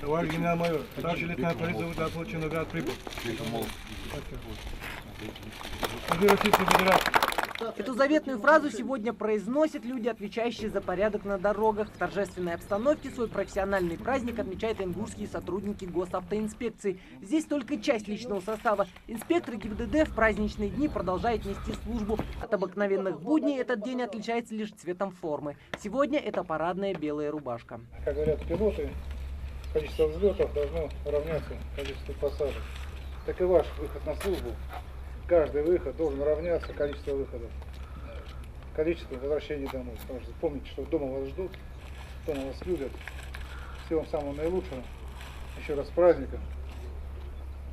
Товарищ генерал-майор, старший лейтенант полиции Удапол Черноград прибыл. Российской Федерации. Эту заветную фразу сегодня произносят люди, отвечающие за порядок на дорогах. В торжественной обстановке свой профессиональный праздник отмечают ингушские сотрудники госавтоинспекции. Здесь только часть личного состава. Инспекторы ГИБДД в праздничные дни продолжают нести службу. От обыкновенных будней этот день отличается лишь цветом формы. Сегодня это парадная белая рубашка. Как говорят пилоты, количество взлетов должно равняться количеству посадок. Так и ваш выход на службу. Каждый выход должен равняться количеству выходов, количеству возвращений домой. Потому что помните, что дома вас ждут, дома вас любят. Всего вам самого наилучшего. Еще раз с праздником.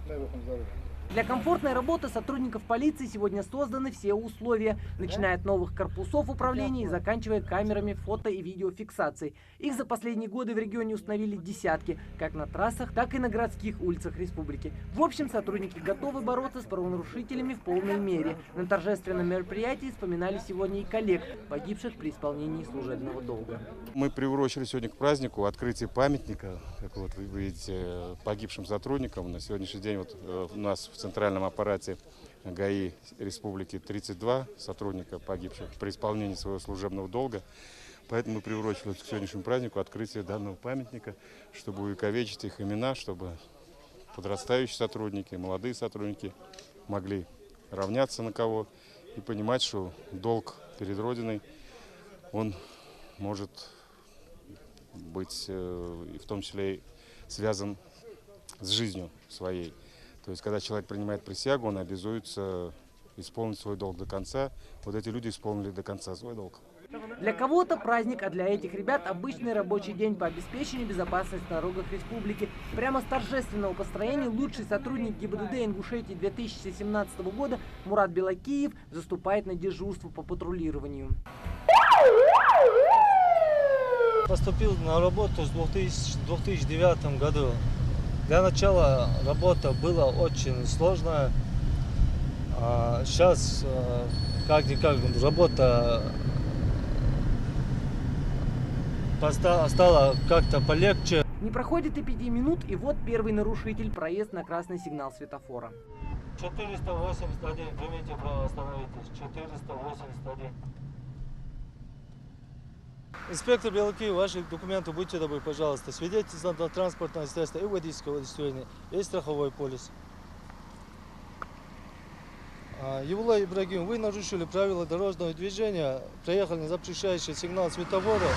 Дай Бог вам здоровья. Для комфортной работы сотрудников полиции сегодня созданы все условия, начиная от новых корпусов управления и заканчивая камерами фото- и видеофиксации. Их за последние годы в регионе установили десятки, как на трассах, так и на городских улицах республики. В общем, сотрудники готовы бороться с правонарушителями в полной мере. На торжественном мероприятии вспоминали сегодня и коллег, погибших при исполнении служебного долга. Мы приурочили сегодня к празднику открытие памятника, как вот вы видите, погибшим сотрудникам. На сегодняшний день вот у нас в центральном аппарате ГАИ Республики 32 сотрудника погибших при исполнении своего служебного долга. Поэтому мы приурочили к сегодняшнему празднику открытие данного памятника, чтобы увековечить их имена, чтобы подрастающие сотрудники, молодые сотрудники могли равняться на кого и понимать, что долг перед Родиной, он может быть в том числе и связан с жизнью своей. То есть, когда человек принимает присягу, он обязуется исполнить свой долг до конца. Вот эти люди исполнили до конца свой долг. Для кого-то праздник, а для этих ребят обычный рабочий день по обеспечению безопасности на дорогах республики. Прямо с торжественного построения лучший сотрудник ГИБДД Ингушетии 2017 года Мурат Белакиев заступает на дежурство по патрулированию. Поступил на работу в 2009 году. Для начала работа была очень сложная. Сейчас как-никак работа стала как-то полегче. Не проходит и 5 минут, и вот первый нарушитель — проезд на красный сигнал светофора. 481, примите право, остановитесь. 481. Инспектор Белакиев, ваши документы, будьте добры, пожалуйста. Свидетельство на транспортное средство и водительское удостоверение. Есть страховой полис. Евлай Ибрагим, вы нарушили правила дорожного движения, проехали на запрещающий сигнал светофора,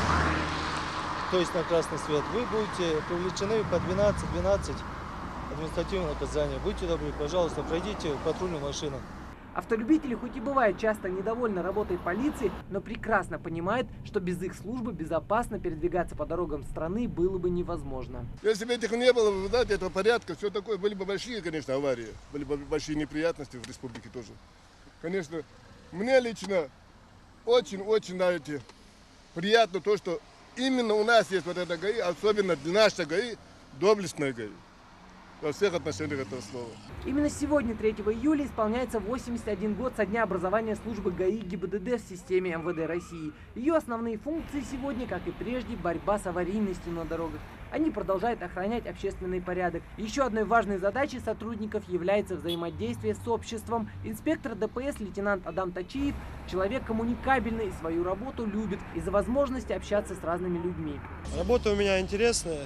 то есть на красный свет. Вы будете привлечены по 12.12 административное наказание. Будьте добры, пожалуйста, пройдите патрульную машину. Автолюбители хоть и бывают часто недовольны работой полиции, но прекрасно понимают, что без их службы безопасно передвигаться по дорогам страны было бы невозможно. Если бы этих не было, вы знаете, этого порядка, все такое, были бы большие, конечно, аварии, были бы большие неприятности в республике тоже. Конечно, мне лично очень-очень, знаете, приятно то, что именно у нас есть вот это ГАИ, особенно для нашей ГАИ, доблестная ГАИ. Во всех отношениях этого слова. Именно сегодня, 3 июля, исполняется 81 год со дня образования службы ГАИ ГИБДД в системе МВД России. Ее основные функции сегодня, как и прежде, борьба с аварийностью на дорогах. Они продолжают охранять общественный порядок. Еще одной важной задачей сотрудников является взаимодействие с обществом. Инспектор ДПС лейтенант Адам Тачиев – человек коммуникабельный и свою работу любит из-за возможности общаться с разными людьми. Работа у меня интересная,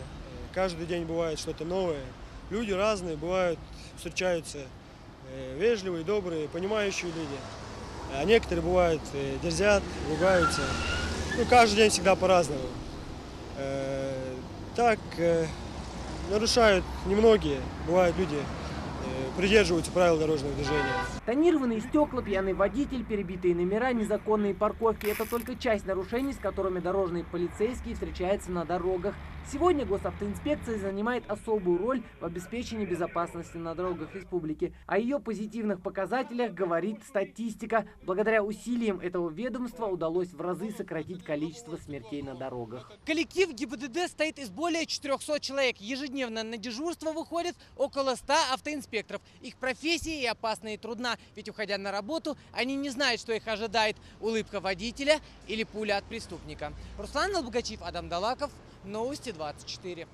каждый день бывает что-то новое. Люди разные, бывают, встречаются вежливые, добрые, понимающие люди. А некоторые бывают дерзят, ругаются. Ну, каждый день всегда по-разному. Так нарушают немногие, бывают люди, придерживаются правил дорожного движения. Тонированные стекла, пьяный водитель, перебитые номера, незаконные парковки – это только часть нарушений, с которыми дорожные полицейские встречаются на дорогах. Сегодня госавтоинспекция занимает особую роль в обеспечении безопасности на дорогах республики. О ее позитивных показателях говорит статистика. Благодаря усилиям этого ведомства удалось в разы сократить количество смертей на дорогах. Коллектив ГИБДД состоит из более 400 человек. Ежедневно на дежурство выходит около 100 автоинспекторов. Их профессия и опасна и трудна, ведь уходя на работу, они не знают, что их ожидает: улыбка водителя или пуля от преступника. Руслан Албогачиев, Адам Далаков. Новости 24.